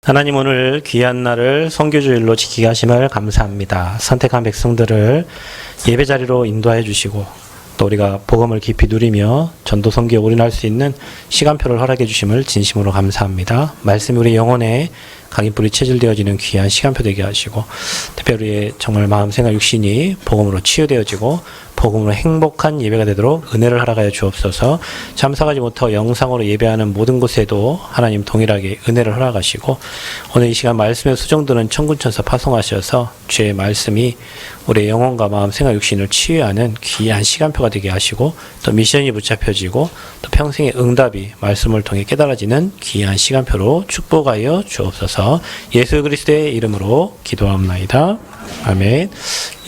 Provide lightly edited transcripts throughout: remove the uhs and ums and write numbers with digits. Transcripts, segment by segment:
하나님 오늘 귀한 날을 선교주일로 지키게 하심을 감사합니다. 선택한 백성들을 예배 자리로 인도하여 주시고 또 우리가 복음을 깊이 누리며 전도 선교에 올인할 수 있는 시간표를 허락해 주심을 진심으로 감사합니다. 말씀이 우리 영혼에 각인뿌리 체질되어지는 귀한 시간표 되게 하시고 특별히 정말 마음 생각 육신이 복음으로 치유되어지고 복음으로 행복한 예배가 되도록 은혜를 허락하여 주옵소서. 참석하지 못하고 영상으로 예배하는 모든 곳에도 하나님 동일하게 은혜를 허락하시고 오늘 이 시간 말씀에 수정되는 천군천사 파송하셔서 주의 말씀이 우리의 영혼과 마음 생각 육신을 치유하는 귀한 시간표가 되게 하시고 또 미션이 붙잡혀지고 또 평생의 응답이 말씀을 통해 깨달아지는 귀한 시간표로 축복하여 주옵소서. 예수 그리스도의 이름으로 기도합나이다. 아멘.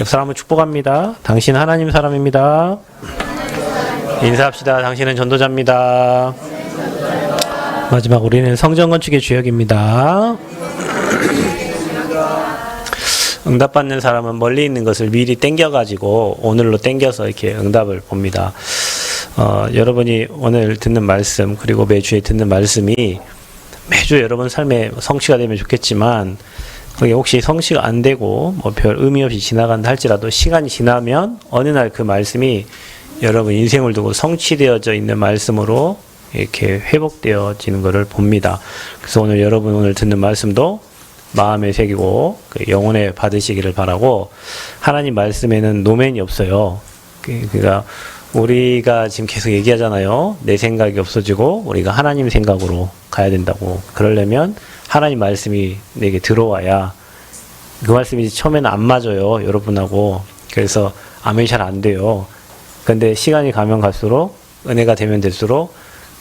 옆 사람을 축복합니다. 당신 하나님 사람입니다. 인사합시다. 당신은 전도자입니다. 마지막 우리는 성전 건축의 주역입니다. 응답받는 사람은 멀리 있는 것을 미리 땡겨가지고 오늘로 땡겨서 이렇게 응답을 봅니다. 여러분이 오늘 듣는 말씀 그리고 매주에 듣는 말씀이 매주 여러분 삶에 성취가 되면 좋겠지만 그게 혹시 성취가 안 되고 뭐 별 의미 없이 지나간다 할지라도 시간이 지나면 어느 날 그 말씀이 여러분 인생을 두고 성취되어져 있는 말씀으로 이렇게 회복되어지는 것을 봅니다. 그래서 오늘 여러분 오늘 듣는 말씀도 마음에 새기고 영혼에 받으시기를 바라고 하나님 말씀에는 노맨이 없어요. 그러니까 우리가 지금 계속 얘기하잖아요. 내 생각이 없어지고 우리가 하나님 생각으로 가야 된다고. 그러려면 하나님 말씀이 내게 들어와야 그 말씀이 처음에는 안 맞아요. 여러분하고. 그래서 아멘이 잘 안 돼요. 근데 시간이 가면 갈수록 은혜가 되면 될수록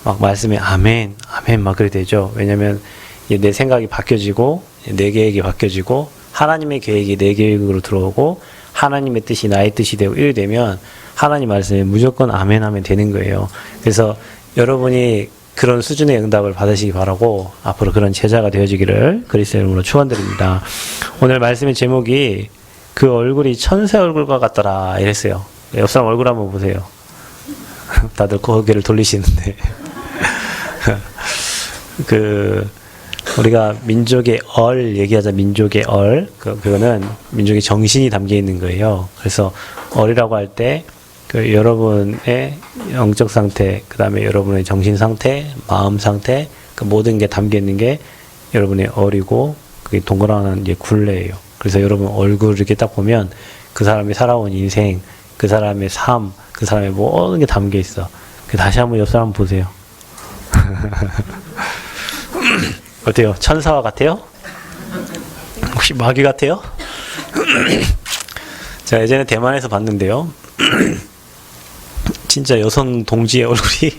막 말씀이 아멘, 아멘 막 그래 되죠. 왜냐면 내 생각이 바뀌어지고 내 계획이 바뀌어지고 하나님의 계획이 내 계획으로 들어오고 하나님의 뜻이 나의 뜻이 되고 이래 되면 하나님 말씀에 무조건 아멘 하면 되는 거예요. 그래서 여러분이 그런 수준의 응답을 받으시기 바라고 앞으로 그런 제자가 되어지기를 그리스도의 이름으로 축원드립니다. 오늘 말씀의 제목이 그 얼굴이 천사 얼굴과 같더라 이랬어요. 옆 사람 얼굴 한번 보세요. 다들 고개를 돌리시는데 우리가 민족의 얘기하자. 민족의 그거는 민족의 정신이 담겨 있는 거예요. 그래서 얼이라고 할 때 여러분의 영적 상태, 그 다음에 여러분의 정신 상태, 마음 상태, 그 모든 게 담겨 있는 게 여러분의 얼이고 그게 동그라는 이제 굴레예요. 그래서 여러분 얼굴 이렇게 딱 보면 그 사람이 살아온 인생, 그 사람의 삶, 그 사람의 모든 게 담겨 있어. 다시 한번 옆 사람 보세요. 어때요? 천사와 같아요? 혹시 마귀 같아요? 제가 예전에 대만에서 봤는데요. 진짜 여성 동지의 얼굴이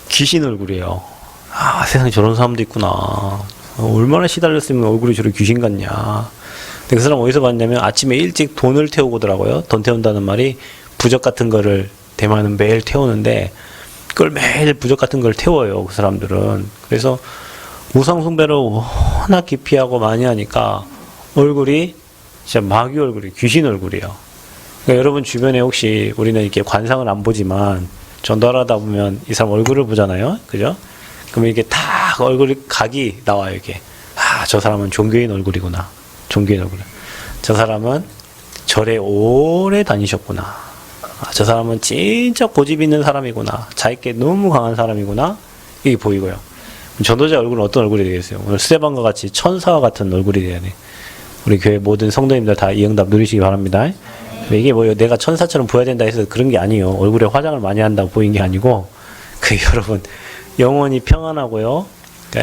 귀신 얼굴이에요. 아, 세상에 저런 사람도 있구나. 얼마나 시달렸으면 얼굴이 저렇게 귀신 같냐. 근데 그 사람 어디서 봤냐면 아침에 일찍 돈을 태우고 오더라고요. 돈 태운다는 말이 부적 같은 거를 대만은 매일 태우는데 그걸 매일 부적 같은 걸 태워요. 그 사람들은. 그래서 우상 숭배를 워낙 깊이 하고 많이 하니까 얼굴이 진짜 마귀 얼굴이 귀신 얼굴이에요. 그러니까 여러분 주변에 혹시 우리는 이렇게 관상을 안 보지만 전도하다 보면 이 사람 얼굴을 보잖아요. 그죠? 그러면 이게 딱 얼굴이 각이 나와요. 이게. 아, 저 사람은 종교인 얼굴이구나. 종교인 얼굴. 저 사람은 절에 오래 다니셨구나. 아, 저 사람은 진짜 고집 있는 사람이구나. 자기께 너무 강한 사람이구나. 이게 보이고요. 전도자 얼굴은 어떤 얼굴이 되겠어요? 오늘 스데반과 같이 천사와 같은 얼굴이 돼야 돼. 우리 교회 모든 성도님들 다 이 응답 누리시기 바랍니다. 이게 뭐 내가 천사처럼 보여야 된다 해서 그런 게 아니에요. 얼굴에 화장을 많이 한다고 보인 게 아니고 여러분 영혼이 평안하고요.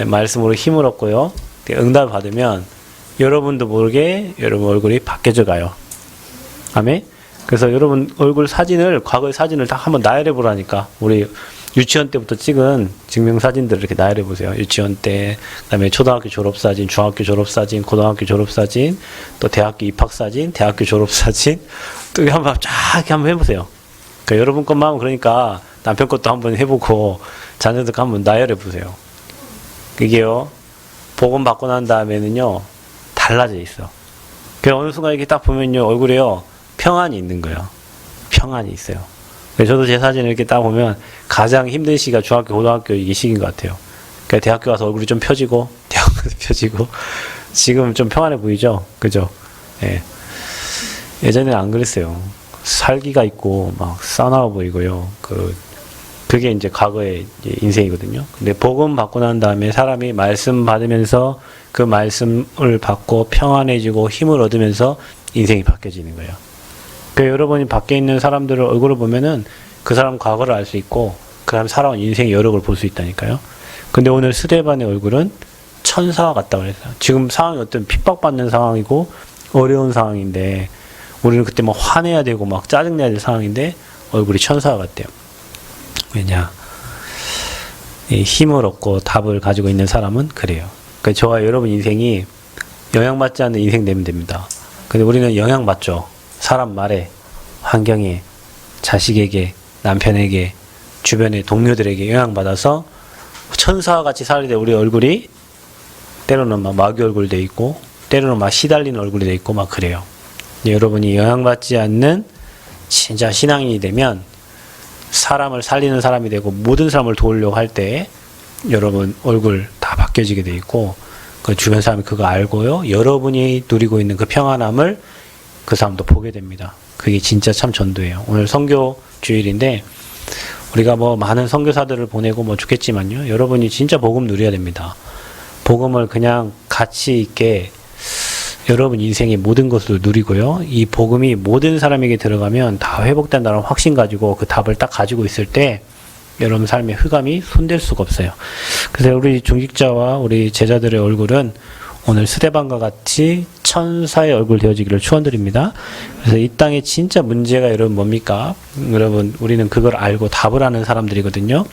말씀으로 힘을 얻고요. 응답을 받으면 여러분도 모르게 여러분 얼굴이 바뀌어져 가요. 아멘? 그래서 여러분 얼굴 사진을 과거의 사진을 딱 한번 나열해 보라니까. 우리 유치원 때부터 찍은 증명사진들을 이렇게 나열해 보세요. 유치원 때, 그 다음에 초등학교 졸업사진, 중학교 졸업사진, 고등학교 졸업사진, 또 대학교 입학사진, 대학교 졸업사진, 또 이렇게 한번 해보세요. 그러니까 여러분 것만 하면 그러니까 남편 것도 한번 해보고 자녀들 거 한번 나열해 보세요. 이게요, 복음 받고 난 다음에는요, 달라져 있어. 그래서 어느 순간 이렇게 딱 보면요, 얼굴에요, 평안이 있는 거예요. 평안이 있어요. 저도 제 사진을 이렇게 딱 보면 가장 힘든 시기가 중학교, 고등학교 이게 시기인 것 같아요. 그러니까 대학교 가서 얼굴이 좀 펴지고, 펴지고 지금 좀 평안해 보이죠? 그죠? 예. 예전에는 안 그랬어요. 살기가 있고 막 싸나워 보이고요. 그게 이제 과거의 인생이거든요. 근데 복음 받고 난 다음에 사람이 말씀 받으면서 그 말씀을 받고 평안해지고 힘을 얻으면서 인생이 바뀌어지는 거예요. 그 여러분이 밖에 있는 사람들을 얼굴을 보면은 그 사람 과거를 알 수 있고 그 사람 살아온 인생의 여력을 볼 수 있다니까요. 근데 오늘 스데반의 얼굴은 천사와 같다고 그랬어요. 지금 상황이 어떤 핍박받는 상황이고 어려운 상황인데 우리는 그때 막 화내야 되고 막 짜증내야 될 상황인데 얼굴이 천사와 같대요. 왜냐? 이 힘을 얻고 답을 가지고 있는 사람은 그래요. 그러니까 저와 여러분 인생이 영향받지 않는 인생 되면 됩니다. 근데 우리는 영향받죠. 사람 말에, 환경에, 자식에게, 남편에게, 주변의 동료들에게 영향받아서 천사와 같이 살게 돼. 우리 얼굴이 때로는 막 마귀 얼굴 돼 있고 때로는 막 시달리는 얼굴이 돼 있고 막 그래요. 여러분이 영향받지 않는 진짜 신앙인이 되면 사람을 살리는 사람이 되고 모든 사람을 도우려고 할 때 여러분 얼굴 다 바뀌어지게 돼 있고 그 주변 사람이 그거 알고요. 여러분이 누리고 있는 그 평안함을 그 사람도 보게 됩니다. 그게 진짜 참 전도예요. 오늘 선교 주일인데 우리가 뭐 많은 선교사들을 보내고 뭐 좋겠지만요. 여러분이 진짜 복음 누려야 됩니다. 복음을 그냥 가치 있게 여러분 인생의 모든 것을 누리고요. 이 복음이 모든 사람에게 들어가면 다 회복된다는 확신 가지고 그 답을 딱 가지고 있을 때 여러분 삶의 흑암이 손댈 수가 없어요. 그래서 우리 중직자와 우리 제자들의 얼굴은 오늘 스데반과 같이 천사의 얼굴 되어지기를 축원드립니다. 그래서 이 땅에 진짜 문제가 여러분 뭡니까? 여러분 우리는 그걸 알고 답을 하는 사람들이거든요.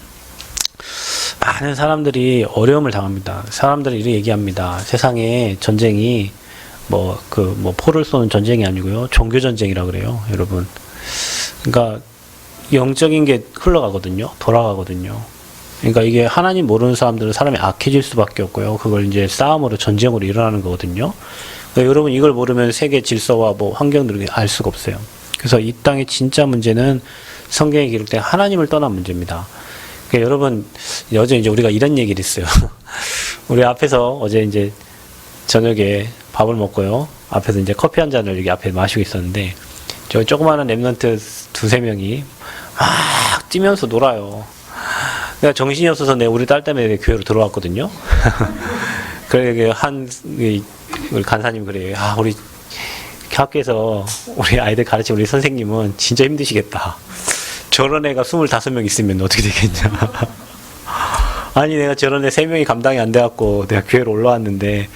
많은 사람들이 어려움을 당합니다. 사람들이 이렇게 얘기합니다. 세상에 전쟁이 포를 쏘는 전쟁이 아니고요. 종교 전쟁이라 그래요, 여러분. 그러니까 영적인 게 흘러가거든요. 돌아가거든요. 그러니까 이게 하나님 모르는 사람들은 사람이 악해질 수밖에 없고요. 그걸 이제 싸움으로 전쟁으로 일어나는 거거든요. 그러니까 여러분 이걸 모르면 세계 질서와 뭐 환경들을 알 수가 없어요. 그래서 이 땅의 진짜 문제는 성경에 기록된 하나님을 떠난 문제입니다. 그러니까 여러분 어제 이제 우리가 이런 얘기를 했어요. 우리 앞에서 어제 이제 저녁에 밥을 먹고요. 앞에서 이제 커피 한 잔을 여기 앞에 마시고 있었는데, 저 조그마한 랩런트 두세 명이 막 뛰면서 놀아요. 내가 정신이 없어서 우리 딸 때문에 교회로 들어왔거든요. 그래, 우리 간사님 그래요. 우리 학교에서 우리 아이들 가르치는 우리 선생님은 진짜 힘드시겠다. 저런 애가 25명 있으면 어떻게 되겠냐. 아니, 내가 저런 애 3명이 감당이 안 돼갖고 내가 교회로 올라왔는데,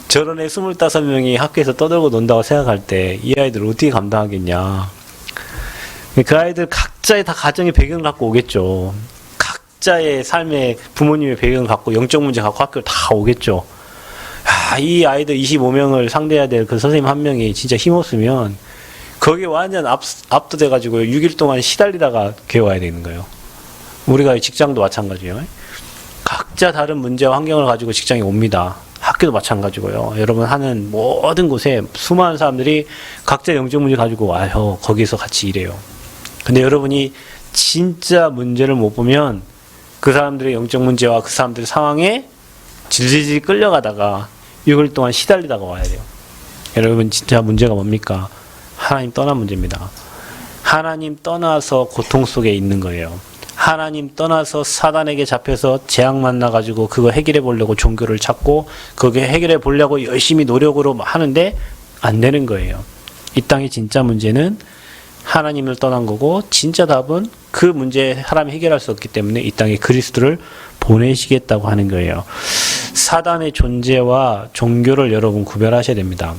저런 애 25명이 학교에서 떠들고 논다고 생각할 때 이 아이들을 어떻게 감당하겠냐. 그 아이들 각자의 다 가정의 배경을 갖고 오겠죠. 각자의 삶의 부모님의 배경을 갖고 영적 문제 갖고 학교를 다 오겠죠. 이 아이들 25명을 상대해야 될 그 선생님 한 명이 진짜 힘없으면 거기에 완전 압도돼가지고 6일 동안 시달리다가 교회 와야 되는 거예요. 우리가 직장도 마찬가지예요. 각자 다른 문제와 환경을 가지고 직장에 옵니다. 학교도 마찬가지고요. 여러분 하는 모든 곳에 수많은 사람들이 각자 영적 문제 가지고 와요. 거기서 같이 일해요. 근데 여러분이 진짜 문제를 못 보면 그 사람들의 영적 문제와 그 사람들의 상황에 질질질 끌려가다가 6일 동안 시달리다가 와야 돼요. 여러분 진짜 문제가 뭡니까? 하나님 떠난 문제입니다. 하나님 떠나서 고통 속에 있는 거예요. 하나님 떠나서 사단에게 잡혀서 재앙 만나가지고 그거 해결해 보려고 종교를 찾고 그게 해결해 보려고 열심히 노력으로 하는데 안 되는 거예요. 이 땅의 진짜 문제는 하나님을 떠난 거고 진짜 답은 그 문제에 사람이 해결할 수 없기 때문에 이 땅에 그리스도를 보내시겠다고 하는 거예요. 사단의 존재와 종교를 여러분 구별하셔야 됩니다.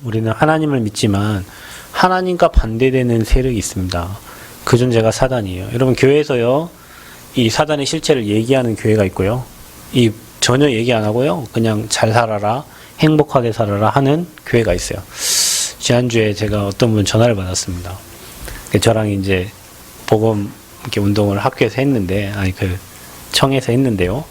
우리는 하나님을 믿지만 하나님과 반대되는 세력이 있습니다. 그 존재가 사단이에요. 여러분 교회에서요, 이 사단의 실체를 얘기하는 교회가 있고요. 이 전혀 얘기 안 하고요. 그냥 잘 살아라, 행복하게 살아라 하는 교회가 있어요. 지난주에 제가 어떤 분 전화를 받았습니다. 저랑 이제 복음 이렇게 운동을 학교에서 했는데, 청에서 했는데요.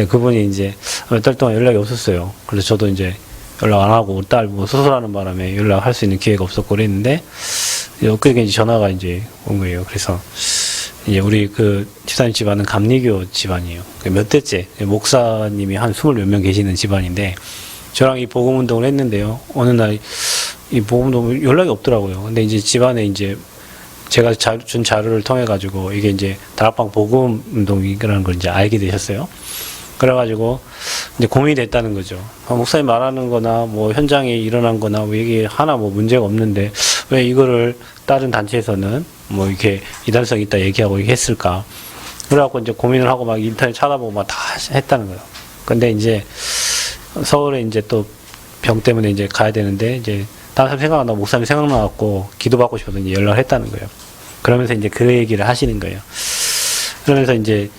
그분이 이제 몇 달 동안 연락이 없었어요. 그래서 저도 이제 연락 안 하고 우리 딸 뭐 수술하는 바람에 연락할 수 있는 기회가 없었고 그랬는데, 엊그제 이제 전화가 이제 온 거예요. 그래서 이제 우리 그 집사님 집안은 감리교 집안이에요. 몇 대째 목사님이 한 20몇 명 계시는 집안인데 저랑 이 복음 운동을 했는데요. 어느 날 이 복음 운동 연락이 없더라고요. 근데 이제 집안에 이제 제가 준 자료를 통해 가지고 이게 이제 다락방 복음 운동이라는 걸 이제 알게 되셨어요. 그래가지고 이제 고민이 됐다는 거죠. 목사님 말하는 거나 뭐 현장에 일어난 거나 뭐 이게 하나 뭐 문제가 없는데 왜 이거를 다른 단체에서는 뭐 이렇게 이단성 있다 얘기하고 이렇게 했을까. 그래갖고 이제 고민을 하고 막 인터넷 찾아보고 막 다 했다는 거예요. 근데 이제 서울에 이제 또 병 때문에 이제 가야 되는데 이제 다른 사람 생각 안 나고 목사님 생각나갖고 기도받고 싶어서 이제 연락을 했다는 거예요. 그러면서 이제 그 얘기를 하시는 거예요. 그러면서 이제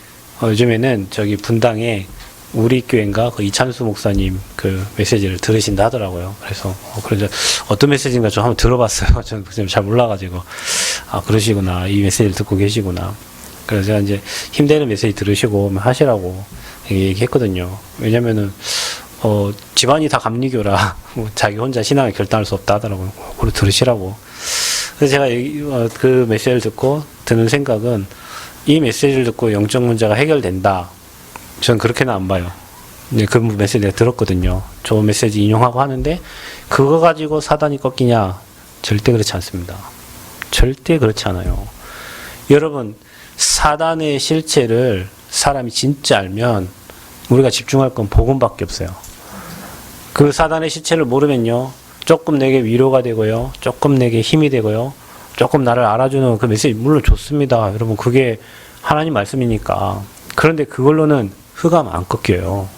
요즘에는 저기 분당에 우리 교회인가 그 이찬수 목사님 그 메시지를 들으신다 하더라고요. 그래서 그래서 어떤 메시지인가 좀 한번 들어봤어요. 저는 잘 몰라가지고 아 그러시구나 이 메시지를 듣고 계시구나. 그래서 제가 이제 힘되는 메시지 들으시고 하시라고 얘기했거든요. 왜냐면은 집안이 다 감리교라 자기 혼자 신앙을 결단할 수 없다 하더라고요. 그걸 들으시라고. 그래서 제가 그 메시지를 듣고 드는 생각은 이 메시지를 듣고 영적 문제가 해결된다. 저는 그렇게는 안 봐요. 이제 그 메시지 내가 들었거든요. 좋은 메시지 인용하고 하는데 그거 가지고 사단이 꺾이냐? 절대 그렇지 않습니다. 절대 그렇지 않아요. 여러분 사단의 실체를 사람이 진짜 알면 우리가 집중할 건 복음밖에 없어요. 그 사단의 실체를 모르면요. 조금 내게 위로가 되고요. 조금 내게 힘이 되고요. 조금 나를 알아주는 그 메시지 물론 좋습니다. 여러분 그게 하나님 말씀이니까. 그런데 그걸로는 흑암 안 꺾여요.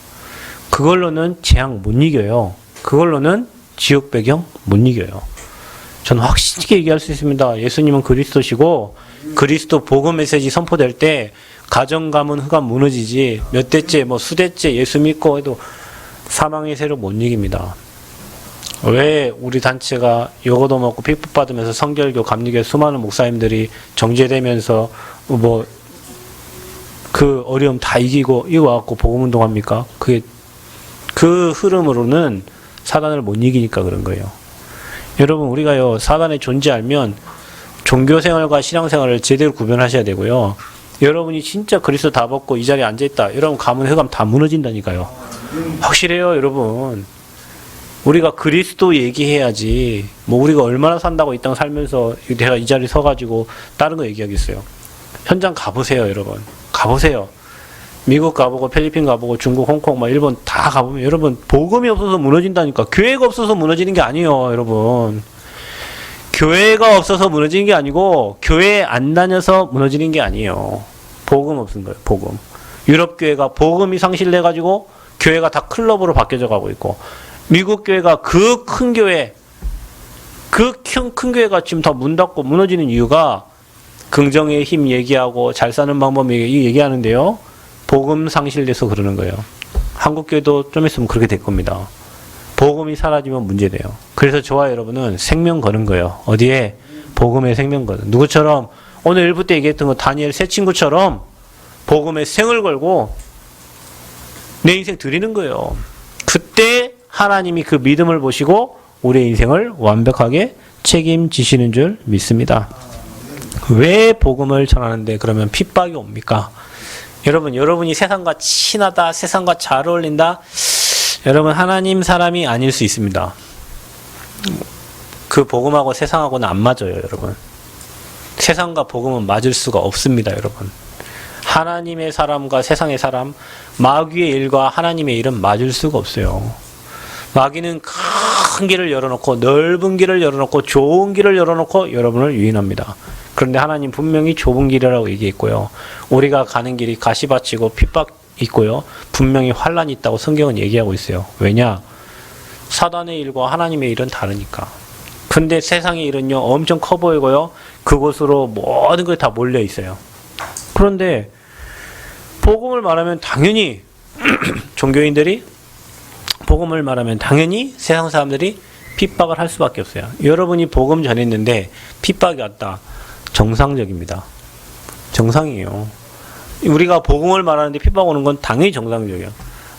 그걸로는 재앙 못 이겨요. 그걸로는 지옥 배경 못 이겨요. 저는 확실하게 얘기할 수 있습니다. 예수님은 그리스도시고 그리스도 복음 메시지 선포될 때 가정 가문 흑암 무너지지 몇 대째 뭐 수대째 예수 믿고 해도 사망의 세력 못 이깁니다. 왜 우리 단체가 요거도 먹고 핍박받으면서 성결교 감리교 수많은 목사님들이 정죄되면서 뭐 그 어려움 다 이기고 이거 와갖고 복음운동 합니까? 그게 그 흐름으로는 사단을 못 이기니까 그런 거예요. 여러분 우리가요 사단의 존재 알면 종교생활과 신앙생활을 제대로 구별하셔야 되고요. 여러분이 진짜 그리스도 다 벗고 이 자리에 앉아있다. 여러분 가문 흑암 다 무너진다니까요. 확실해요 여러분. 우리가 그리스도 얘기해야지 뭐 우리가 얼마나 산다고 이 땅 살면서 내가 이 자리에 서가지고 다른 거 얘기하겠어요. 현장 가보세요 여러분. 가보세요. 미국 가보고 필리핀 가보고 중국 홍콩 막 일본 다 가보면 여러분 복음이 없어서 무너진다니까. 교회가 없어서 무너지는 게 아니에요 여러분. 교회가 없어서 무너지는 게 아니고 교회에 안 다녀서 무너지는 게 아니에요. 복음 없은 거예요. 복음. 유럽 교회가 복음이 상실돼가지고 교회가 다 클럽으로 바뀌어져 가고 있고 미국 교회가 그 큰 교회 그 큰 교회가 지금 다 문 닫고 무너지는 이유가 긍정의 힘 얘기하고 잘 사는 방법 얘기하는데요. 복음 상실돼서 그러는 거예요. 한국 교회도 좀 있으면 그렇게 될 겁니다. 복음이 사라지면 문제돼요. 그래서 저와 여러분은 생명 거는 거예요. 어디에? 복음의 생명 거는. 누구처럼 오늘 1부 때 얘기했던 거 다니엘 세 친구처럼 복음의 생을 걸고 내 인생 드리는 거예요. 그때 하나님이 그 믿음을 보시고 우리의 인생을 완벽하게 책임지시는 줄 믿습니다. 왜 복음을 전하는데 그러면 핍박이 옵니까? 여러분, 여러분이 세상과 친하다, 세상과 잘 어울린다. 여러분 하나님 사람이 아닐 수 있습니다. 그 복음하고 세상하고는 안 맞아요, 여러분. 세상과 복음은 맞을 수가 없습니다, 여러분. 하나님의 사람과 세상의 사람, 마귀의 일과 하나님의 일은 맞을 수가 없어요. 마귀는 큰 길을 열어놓고 넓은 길을 열어놓고 좋은 길을 열어놓고 여러분을 유인합니다. 그런데 하나님 분명히 좁은 길이라고 얘기했고요. 우리가 가는 길이 가시밭이고 핍박 있고요. 분명히 환란이 있다고 성경은 얘기하고 있어요. 왜냐? 사단의 일과 하나님의 일은 다르니까. 근데 세상의 일은요 엄청 커 보이고요. 그곳으로 모든 것이 다 몰려 있어요. 그런데 복음을 말하면 당연히 종교인들이 복음을 말하면 당연히 세상 사람들이 핍박을 할 수밖에 없어요. 여러분이 복음 전했는데 핍박이 왔다. 정상적입니다. 정상이에요. 우리가 복음을 말하는데 핍박 오는 건 당연히 정상적이에요.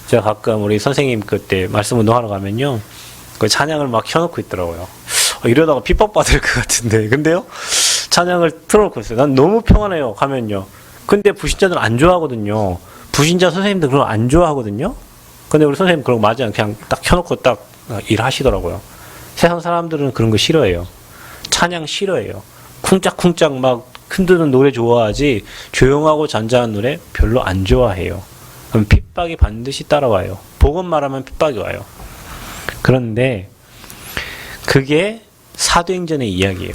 제가 가끔 우리 선생님 그때 말씀 운동하러 가면요. 그 찬양을 막 켜놓고 있더라고요. 이러다가 핍박받을 것 같은데. 근데요. 찬양을 틀어놓고 있어요. 난 너무 평안해요. 가면요. 근데 불신자들은 안 좋아하거든요. 불신자 선생님들 그런 거 안 좋아하거든요. 근데 우리 선생님 그런 거 맞아요. 그냥 딱 켜놓고 딱 일하시더라고요. 세상 사람들은 그런 거 싫어해요. 찬양 싫어해요. 쿵짝쿵짝 막 흔드는 노래 좋아하지 조용하고 잔잔한 노래 별로 안 좋아해요. 그럼 핍박이 반드시 따라와요. 복음 말하면 핍박이 와요. 그런데 그게 사도행전의 이야기예요.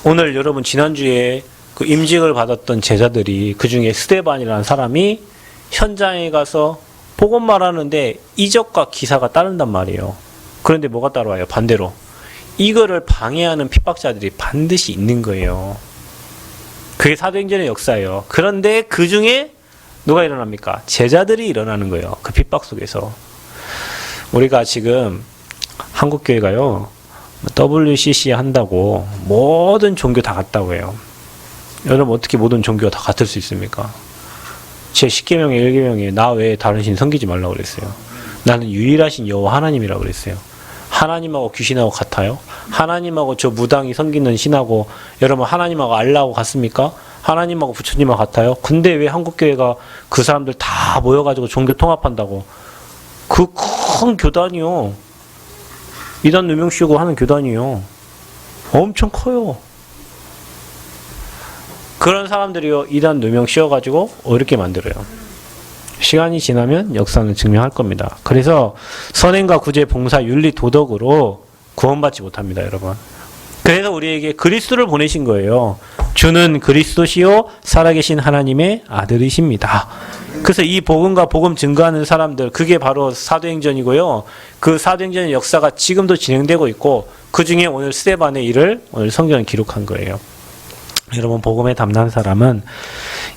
오늘 여러분 지난주에 그 임직을 받았던 제자들이 그중에 스데반이라는 사람이 현장에 가서 복음 말하는데 이적과 기사가 따른단 말이에요. 그런데 뭐가 따라와요? 반대로 이거를 방해하는 핍박자들이 반드시 있는 거예요. 그게 사도행전의 역사예요. 그런데 그 중에 누가 일어납니까? 제자들이 일어나는 거예요. 그 핍박 속에서. 우리가 지금 한국교회가요, WCC 한다고 모든 종교 다 같다고 해요. 여러분 어떻게 모든 종교가 다 같을 수 있습니까? 제 10계명에 1계명에 나 외에 다른 신 섬기지 말라고 그랬어요. 나는 유일하신 여호와 하나님이라고 그랬어요. 하나님하고 귀신하고 같아요? 하나님하고 저 무당이 섬기는 신하고 여러분 하나님하고 알라하고 같습니까? 하나님하고 부처님하고 같아요? 근데 왜 한국교회가 그 사람들 다 모여가지고 종교 통합한다고? 그 큰 교단이요. 이단 누명 씌우고 하는 교단이요. 엄청 커요. 그런 사람들이요. 이단 누명 씌워가지고 어렵게 만들어요. 시간이 지나면 역사는 증명할 겁니다. 그래서 선행과 구제, 봉사, 윤리, 도덕으로 구원받지 못합니다, 여러분. 그래서 우리에게 그리스도를 보내신 거예요. 주는 그리스도시요 살아계신 하나님의 아들이십니다. 그래서 이 복음과 복음 증거하는 사람들, 그게 바로 사도행전이고요. 그 사도행전의 역사가 지금도 진행되고 있고 그 중에 오늘 스데반의 일을 오늘 성경은 기록한 거예요. 여러분 복음에 담난 사람은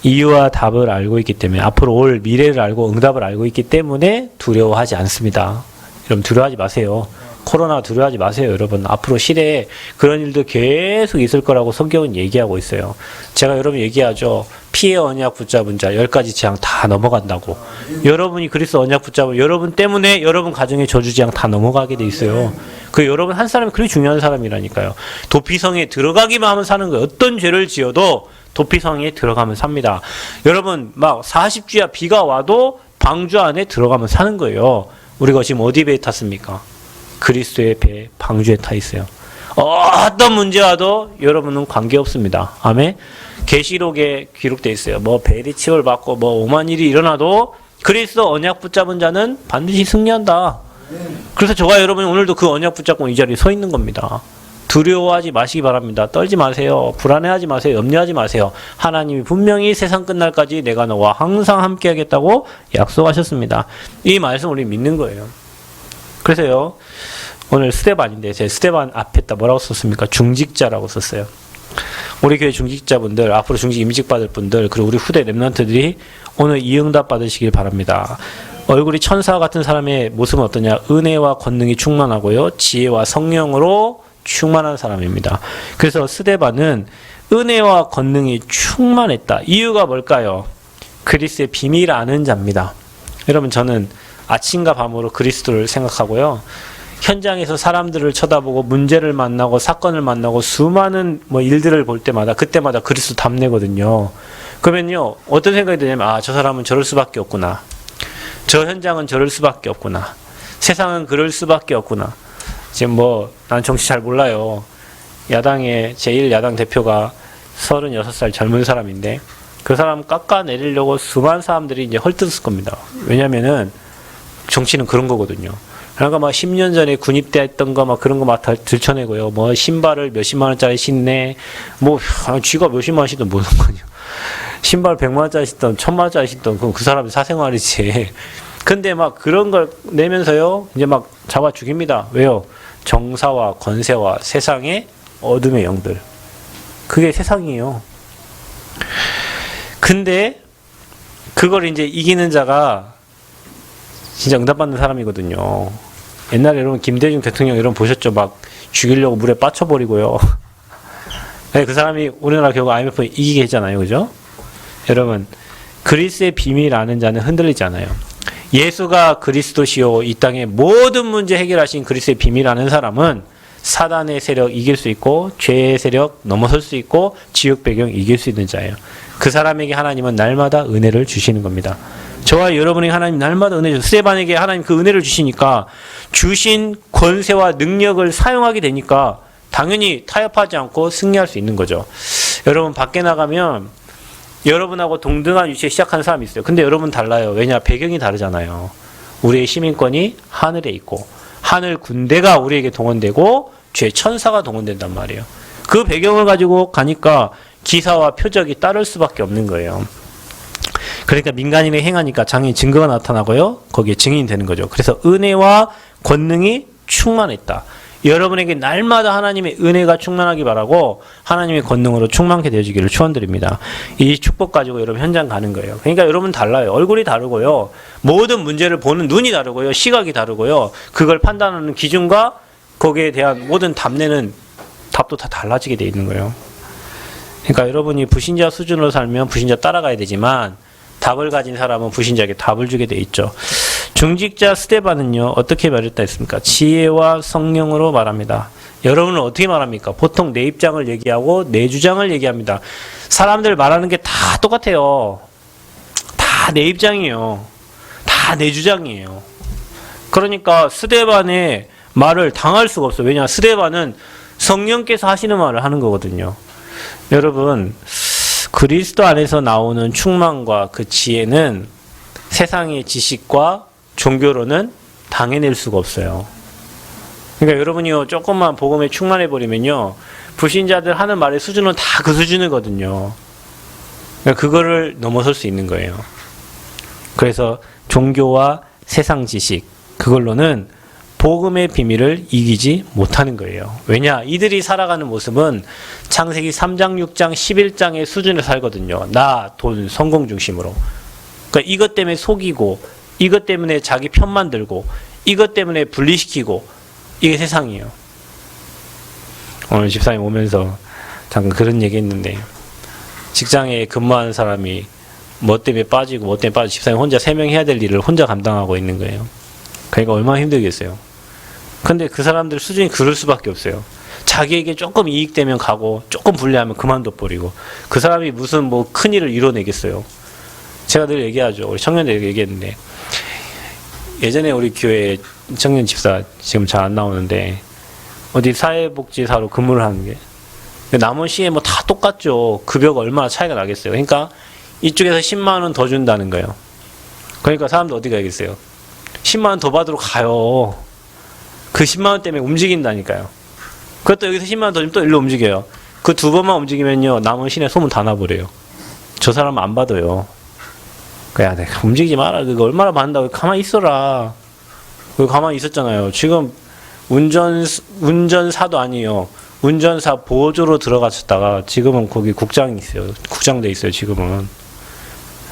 이유와 답을 알고 있기 때문에 앞으로 올 미래를 알고 응답을 알고 있기 때문에 두려워하지 않습니다. 여러분 두려워하지 마세요. 코로나 두려워하지 마세요. 여러분 앞으로 시대에 그런 일도 계속 있을 거라고 성경은 얘기하고 있어요. 제가 여러분 얘기하죠. 피해 언약 붙잡은 자 10가지 재앙 다 넘어간다고. 여러분이 그리스도 언약 붙잡은 여러분 때문에 여러분 가정의 저주재앙 다 넘어가게 돼 있어요. 그 여러분 한 사람이 그렇게 중요한 사람이라니까요. 도피성에 들어가기만 하면 사는 거예요. 어떤 죄를 지어도 도피성에 들어가면 삽니다. 여러분 막 40주야 비가 와도 방주 안에 들어가면 사는 거예요. 우리가 지금 어디 배에 탔습니까? 그리스도의 배 방주에 타 있어요. 어떤 문제 와도 여러분은 관계없습니다. 아멘. 계시록에 기록되어 있어요. 뭐 벨이 칩을 받고 뭐 오만 일이 일어나도 그리스도 언약 붙잡은 자는 반드시 승리한다. 그래서 저와 여러분이 오늘도 그 언약 붙잡고 이 자리에 서 있는 겁니다. 두려워하지 마시기 바랍니다. 떨지 마세요. 불안해하지 마세요. 염려하지 마세요. 하나님이 분명히 세상 끝날까지 내가 너와 항상 함께 하겠다고 약속하셨습니다. 이 말씀 우리 믿는 거예요. 그래서요, 오늘 스데반인데, 제 스데반 앞에다 뭐라고 썼습니까? 중직자라고 썼어요. 우리 교회 중직자분들, 앞으로 중직 임직 받을 분들, 그리고 우리 후대 렘넌트들이 오늘 이 응답 받으시길 바랍니다. 얼굴이 천사 같은 사람의 모습은 어떠냐? 은혜와 권능이 충만하고요, 지혜와 성령으로 충만한 사람입니다. 그래서 스데반은 은혜와 권능이 충만했다. 이유가 뭘까요? 그리스도의 비밀을 아는 자입니다. 여러분, 저는 아침과 밤으로 그리스도를 생각하고요. 현장에서 사람들을 쳐다보고 문제를 만나고 사건을 만나고 수많은 일들을 볼 때마다 그때마다 그리스도 탐내거든요. 그러면요, 어떤 생각이 드냐면, 아, 저 사람은 저럴 수밖에 없구나. 저 현장은 저럴 수밖에 없구나. 세상은 그럴 수밖에 없구나. 지금 난 정치 잘 몰라요. 야당의 제1야당 대표가 36살 젊은 사람인데 그 사람 깎아내리려고 수많은 사람들이 이제 헐뜯을 겁니다. 왜냐면은 정치는 그런 거거든요. 그러니까 10년 전에 군입대 했던 거 그런 거 다 들춰내고요. 신발을 몇십만 원짜리 신네. 쥐가 몇십만 원 신던 무슨 거냐. 신발 100만 원짜리 신던 1000만 원짜리 신던 그건 그 사람의 사생활이지. 근데 그런 걸 내면서요. 이제 잡아 죽입니다. 왜요? 정사와 권세와 세상의 어둠의 영들. 그게 세상이에요. 근데 그걸 이제 이기는 자가 진짜 응답받는 사람이거든요. 옛날에 여러분 김대중 대통령 여러분 보셨죠? 죽이려고 물에 빠쳐버리고요. 그 사람이 우리나라 결국 IMF 이기게 했잖아요. 그죠? 여러분, 그리스도의 비밀 아는 자는 흔들리지 않아요. 예수가 그리스도시요 이 땅의 모든 문제 해결하신 그리스도의 비밀 아는 사람은 사단의 세력 이길 수 있고 죄의 세력 넘어설 수 있고 지옥 배경 이길 수 있는 자예요. 그 사람에게 하나님은 날마다 은혜를 주시는 겁니다. 저와 여러분에게 하나님 날마다 은혜 주세요. 스데반에게 하나님 그 은혜를 주시니까 주신 권세와 능력을 사용하게 되니까 당연히 타협하지 않고 승리할 수 있는 거죠. 여러분 밖에 나가면 여러분하고 동등한 위치에 시작하는 사람이 있어요. 근데 여러분 달라요. 왜냐? 배경이 다르잖아요. 우리의 시민권이 하늘에 있고 하늘 군대가 우리에게 동원되고 죄 천사가 동원된단 말이에요. 그 배경을 가지고 가니까 기사와 표적이 따를 수밖에 없는 거예요. 그러니까 민간인이 행하니까 장애인 증거가 나타나고요. 거기에 증인이 되는 거죠. 그래서 은혜와 권능이 충만했다. 여러분에게 날마다 하나님의 은혜가 충만하기 바라고 하나님의 권능으로 충만케 되어지기를 축원드립니다. 이 축복 가지고 여러분 현장 가는 거예요. 그러니까 여러분 달라요. 얼굴이 다르고요. 모든 문제를 보는 눈이 다르고요. 시각이 다르고요. 그걸 판단하는 기준과 거기에 대한 모든 답내는 답도 다 달라지게 돼 있는 거예요. 그러니까 여러분이 불신자 수준으로 살면 불신자 따라가야 되지만 답을 가진 사람은 불신자에게 답을 주게 돼 있죠. 중직자 스데반은요 어떻게 말했다 했습니까? 지혜와 성령으로 말합니다. 여러분은 어떻게 말합니까? 보통 내 입장을 얘기하고 내 주장을 얘기합니다. 사람들 말하는 게 다 똑같아요. 다 내 입장이에요. 다 내 주장이에요. 그러니까 스데반의 말을 당할 수가 없어요. 왜냐? 스데반은 성령께서 하시는 말을 하는 거거든요. 여러분 그리스도 안에서 나오는 충만과 그 지혜는 세상의 지식과 종교로는 당해낼 수가 없어요. 그러니까 여러분이요 조금만 복음에 충만해 버리면요 불신자들 하는 말의 수준은 다 그 수준이거든요. 그러니까 그거를 넘어설 수 있는 거예요. 그래서 종교와 세상 지식 그걸로는 복음의 비밀을 이기지 못하는 거예요. 왜냐? 이들이 살아가는 모습은 창세기 3장, 6장, 11장의 수준에 살거든요. 나, 돈, 성공 중심으로. 그러니까 이것 때문에 속이고 이것 때문에 자기 편만 들고 이것 때문에 분리시키고 이게 세상이에요. 오늘 집사님 오면서 잠깐 그런 얘기 했는데 직장에 근무하는 사람이 뭐 때문에 빠지고 뭐 때문에 빠지고 집사님 혼자 3명 해야 될 일을 혼자 감당하고 있는 거예요. 그러니까 얼마나 힘들겠어요. 근데 그 사람들 수준이 그럴 수밖에 없어요. 자기에게 조금 이익되면 가고 조금 불리하면 그만둬 버리고 그 사람이 무슨 뭐 큰일을 이뤄내겠어요. 제가 늘 얘기하죠. 우리 청년들에게 얘기했는데 예전에 우리 교회 청년 집사 지금 잘 안 나오는데 어디 사회복지사로 근무를 하는 게 남은 시에 뭐 다 똑같죠. 급여가 얼마나 차이가 나겠어요. 그러니까 이쪽에서 10만 원 더 준다는 거예요. 그러니까 사람들 어디 가겠어요? 10만 원 더 받으러 가요. 그 10만 원 때문에 움직인다니까요. 그것도 여기서 10만 원 더 주면 또 일로 움직여요. 그 2번만 움직이면요 남은 시내 소문 다 나버려요. 저 사람 안 받아요. 그야 내가 움직이지 마라. 그거 얼마나 받는다고 가만히 있어라. 그 가만히 있었잖아요. 지금 운전사도 아니에요. 운전사 보조로 들어갔다가 지금은 거기 국장이 있어요. 국장돼 있어요. 지금은.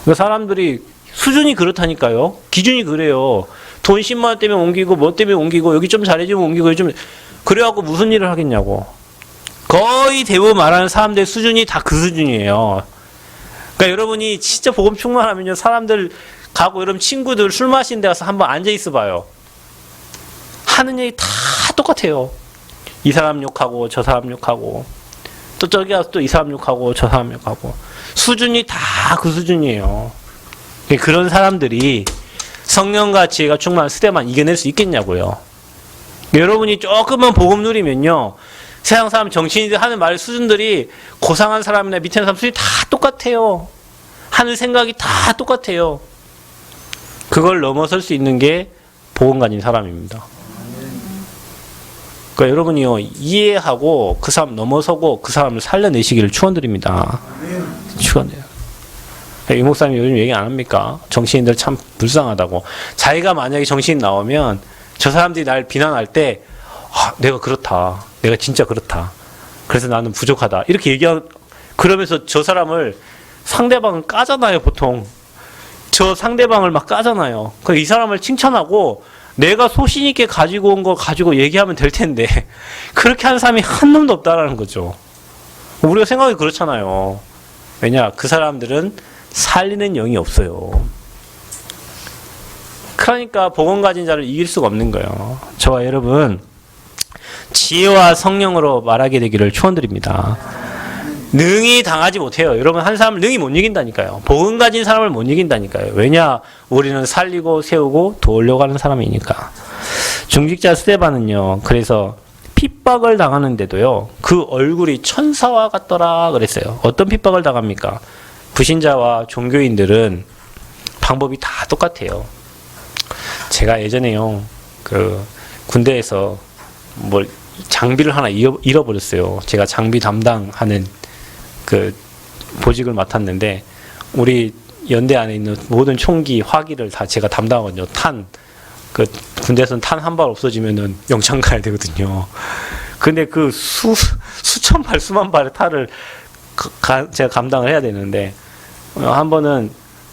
그 사람들이 수준이 그렇다니까요. 기준이 그래요. 돈 10만 원 때문에 옮기고 뭐 때문에 옮기고 여기 좀 잘해주면 옮기고 요즘 그래갖고 무슨 일을 하겠냐고. 거의 대부분 말하는 사람들의 수준이 다 그 수준이에요. 그러니까 여러분이 진짜 복음 충만하면요 사람들 가고 여러분 친구들 술 마시는 데 가서 한번 앉아 있어 봐요. 하는 얘기 다 똑같아요. 이 사람 욕하고 저 사람 욕하고 또 저기 가서 또 이 사람 욕하고 저 사람 욕하고 수준이 다 그 수준이에요. 그런 사람들이 성령과 지혜가 충만한 스데반 이겨낼 수 있겠냐고요. 여러분이 조금만 복음 누리면요 세상 사람 정치인들 하는 말 수준들이 고상한 사람이나 밑에 있는 사람 수준이 다 똑같아요. 하는 생각이 다 똑같아요. 그걸 넘어설 수 있는 게 복음 가진 사람입니다. 그러니까 여러분이요 이해하고 그 사람 넘어서고 그 사람을 살려내시기를 축원드립니다. 축원해요. 이 목사님 요즘 얘기 안 합니까? 정치인들 참 불쌍하다고. 자기가 만약에 정치인 나오면 저 사람들이 날 비난할 때 내가 그렇다. 내가 진짜 그렇다. 그래서 나는 부족하다. 이렇게 그러면서 저 사람을 상대방은 까잖아요, 보통. 저 상대방을 막 까잖아요. 그러니까 이 사람을 칭찬하고 내가 소신 있게 가지고 온 거 가지고 얘기하면 될 텐데 그렇게 하는 사람이 한 놈도 없다라는 거죠. 우리가 생각이 그렇잖아요. 왜냐? 그 사람들은 살리는 영이 없어요. 그러니까 복음 가진 자를 이길 수가 없는 거예요. 저와 여러분 지혜와 성령으로 말하게 되기를 축원드립니다. 능히 당하지 못해요. 여러분, 한 사람을 능히 못 이긴다니까요. 복음 가진 사람을 못 이긴다니까요. 왜냐? 우리는 살리고 세우고 도우려고 사람이니까. 중직자 스데반은요, 그래서 핍박을 당하는데도요, 그 얼굴이 천사와 같더라 그랬어요. 어떤 핍박을 당합니까? 불신자와 종교인들은 방법이 다 똑같아요. 제가 예전에요, 군대에서 장비를 하나 잃어버렸어요. 제가 장비 담당하는 보직을 맡았는데, 우리 연대 안에 있는 모든 총기, 화기를 다 제가 담당하거든요. 군대에서는 탄 한 발 없어지면은 영창 가야 되거든요. 근데 수천 발, 수만 발의 탄을 제가 감당을 해야 되는데, 한 번은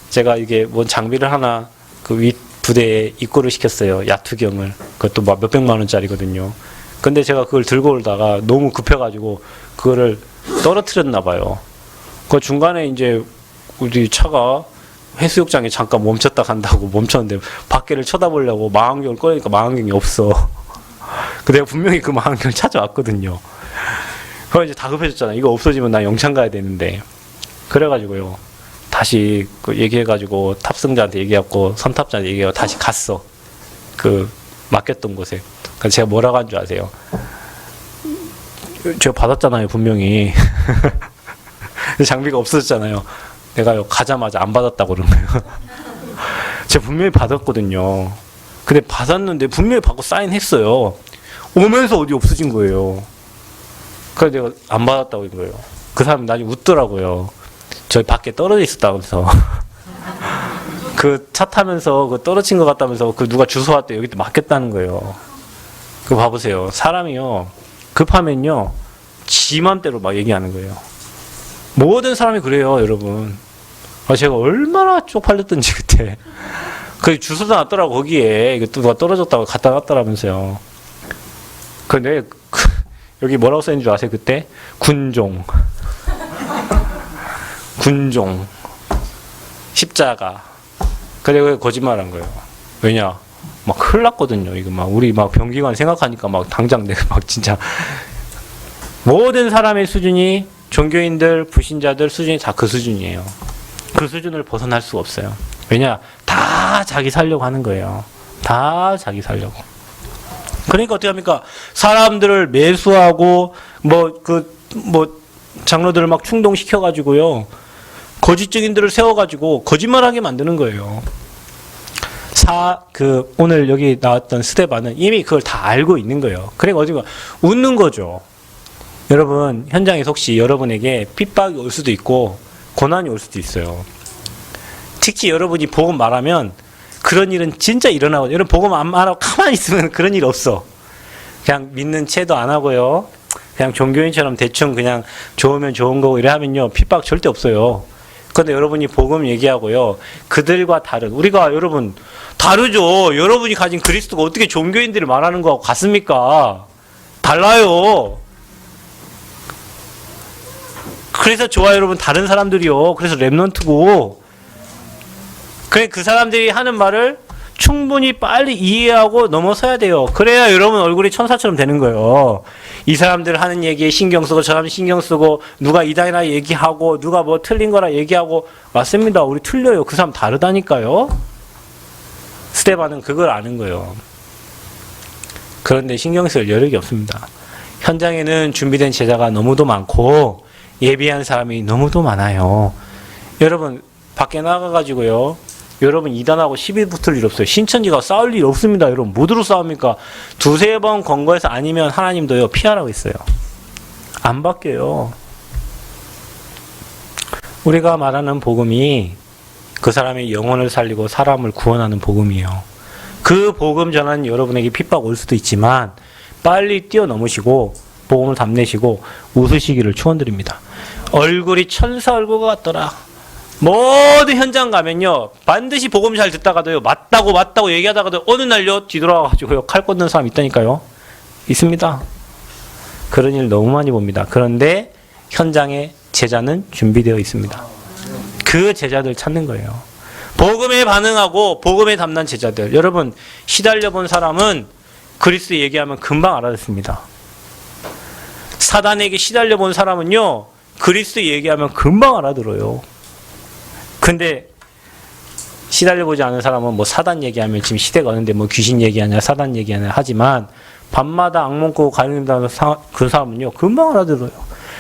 제가 이게 장비를 하나 윗 부대에 입고를 시켰어요. 야투경을. 그것도 몇백만 원짜리거든요. 근데 제가 그걸 들고 오다가 너무 급해가지고 그거를 떨어뜨렸나 봐요. 그 중간에 이제 우리 차가 해수욕장에 잠깐 멈췄다 간다고 멈췄는데, 밖에를 쳐다보려고 망원경을 꺼내니까 망원경이 없어. 내가 분명히 그 망원경을 찾아왔거든요. 그래서 이제 다급해졌잖아. 이거 없어지면 나 영창 가야 되는데. 그래가지고요, 다시 얘기해가지고 탑승자한테 얘기하고 선탑자한테 얘기하고 다시 갔어. 맡겼던 곳에. 그래서 제가 뭐라고 한 줄 아세요? 제가 받았잖아요, 분명히. 장비가 없어졌잖아요. 내가요, 가자마자 안 받았다고 그런 거예요. 제가 분명히 받았거든요. 근데 받았는데 분명히 받고 사인했어요. 오면서 어디 없어진 거예요. 그래서 내가 안 받았다고 한 거예요. 그 사람이 나중에 웃더라고요. 저기 밖에 떨어져 있었다면서. 그 차 타면서 떨어진 것 같다면서 누가 주워 왔대. 여기 맡겼다는 거예요. 그거 봐보세요. 사람이요, 급하면요, 지 맘대로 막 얘기하는 거예요. 모든 사람이 그래요, 여러분. 제가 얼마나 쪽팔렸던지 그때. 주소도 놨더라고, 거기에. 이거 누가 떨어졌다고 갖다 놨더라면서요. 근데 여기 뭐라고 써있는 줄 아세요, 그때? 군종. 군종. 십자가. 그래, 거짓말한 거예요. 왜냐? 큰일 났거든요. 이거 우리 병기관 생각하니까 당장 내가 진짜. 모든 사람의 수준이, 종교인들, 불신자들 수준이 다 그 수준이에요. 그 수준을 벗어날 수가 없어요. 왜냐? 다 자기 살려고 하는 거예요. 다 자기 살려고. 그러니까 어떻게 합니까? 사람들을 매수하고, 장로들을 충동시켜가지고요, 거짓 증인들을 세워가지고 거짓말하게 만드는 거예요. 오늘 여기 나왔던 스데반은 이미 그걸 다 알고 있는 거예요. 그러니까 웃는 거죠. 여러분, 현장에서 혹시 여러분에게 핍박이 올 수도 있고 고난이 올 수도 있어요. 특히 여러분이 복음 말하면 그런 일은 진짜 일어나거든요. 여러분, 복음 안 말하고 가만히 있으면 그런 일 없어. 그냥 믿는 채도 안 하고요, 그냥 종교인처럼 대충 그냥 좋으면 좋은 거고 이래 하면요, 핍박 절대 없어요. 그런데 여러분이 복음 얘기하고요, 그들과 다른, 우리가 여러분 다르죠. 여러분이 가진 그리스도가 어떻게 종교인들이 말하는 거하고 같습니까? 달라요. 그래서 좋아요, 여러분. 다른 사람들이요. 그래서 랩넌트고. 그래, 그 사람들이 하는 말을 충분히 빨리 이해하고 넘어서야 돼요. 그래야 여러분 얼굴이 천사처럼 되는 거예요. 이 사람들 하는 얘기에 신경 쓰고, 저 사람 신경 쓰고, 누가 이단이나 얘기하고, 누가 틀린 거라 얘기하고. 맞습니다. 우리 틀려요. 그 사람 다르다니까요. 스데반은 그걸 아는 거예요. 그런데 신경 쓸 여력이 없습니다. 현장에는 준비된 제자가 너무도 많고 예비한 사람이 너무도 많아요. 여러분, 밖에 나가가지고요, 여러분 이단하고 시비 붙을 일 없어요. 신천지가 싸울 일 없습니다. 여러분, 뭐로 싸웁니까? 두세 번 권고해서 아니면 하나님도요, 피하라고 했어요. 안 바뀌어요. 우리가 말하는 복음이 그 사람의 영혼을 살리고 사람을 구원하는 복음이에요. 그 복음 전하는 여러분에게 핍박 올 수도 있지만 빨리 뛰어넘으시고 복음을 답내시고 웃으시기를 축원드립니다. 얼굴이 천사 얼굴 같더라. 모든 현장 가면요, 반드시 복음 잘 듣다가도요, 맞다고 얘기하다가도 어느 날요, 뒤돌아가지고요, 칼 꽂는 사람 있다니까요. 있습니다. 그런 일 너무 많이 봅니다. 그런데 현장에 제자는 준비되어 있습니다. 그 제자들 찾는 거예요. 복음에 반응하고 복음에 담는 제자들. 여러분, 시달려 본 사람은 그리스도 얘기하면 금방 알아듣습니다. 사단에게 시달려 본 사람은요, 그리스도 얘기하면 금방 알아들어요. 근데 시달려 보지 않은 사람은 뭐 사단 얘기하면 지금 시대가 어는데 뭐 귀신 얘기하냐 사단 얘기하냐 하지만 밤마다 악몽 꾸고 가리는다는 그 사람은요 금방 알아들어요.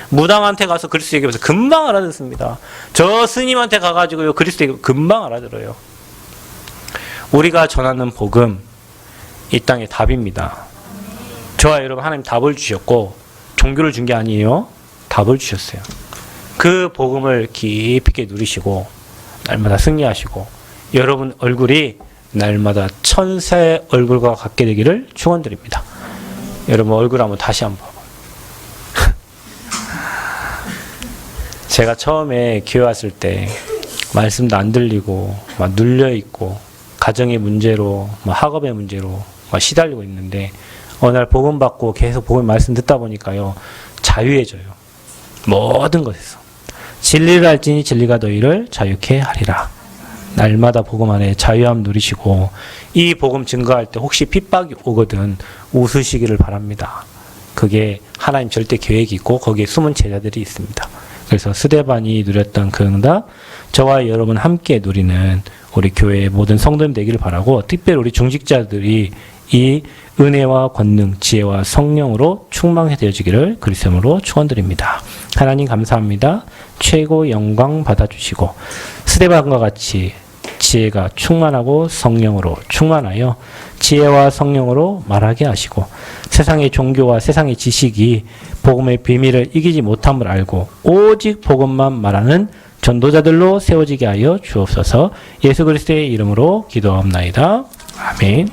무당한테 가서 그리스도 얘기하면서 금방 알아듣습니다. 저 스님한테 가가지고요 그리스도 얘기 금방 알아들어요. 우리가 전하는 복음 이 땅의 답입니다. 저와 여러분 하나님 답을 주셨고 종교를 준 게 아니에요. 답을 주셨어요. 그 복음을 깊이 있게 누리시고 날마다 승리하시고 여러분 얼굴이 날마다 천사의 얼굴과 같게 되기를 축원드립니다. 여러분 얼굴 한번 다시 한번 봐봐요. 제가 처음에 교회 왔을 때 말씀도 안 들리고 막 눌려있고 가정의 문제로 학업의 문제로 시달리고 있는데 어느 날 복음 받고 계속 복음 말씀 듣다 보니까요 자유해져요. 모든 것에서 진리를 알지니 진리가 너희를 자유케 하리라. 날마다 복음 안에 자유함 누리시고 이 복음 증거할 때 혹시 핍박이 오거든 웃으시기를 바랍니다. 그게 하나님 절대 계획이 있고 거기에 숨은 제자들이 있습니다. 그래서 스데반이 누렸던 그 응답 저와 여러분 함께 누리는 우리 교회의 모든 성도님 되기를 바라고 특별히 우리 중직자들이 이 은혜와 권능, 지혜와 성령으로 충만해 되어지기를 그리스도 이름으로 축원드립니다. 하나님 감사합니다. 최고 영광 받아주시고 스데반과 같이 지혜가 충만하고 성령으로 충만하여 지혜와 성령으로 말하게 하시고 세상의 종교와 세상의 지식이 복음의 비밀을 이기지 못함을 알고 오직 복음만 말하는 전도자들로 세워지게 하여 주옵소서. 예수 그리스도의 이름으로 기도하옵나이다. 아멘.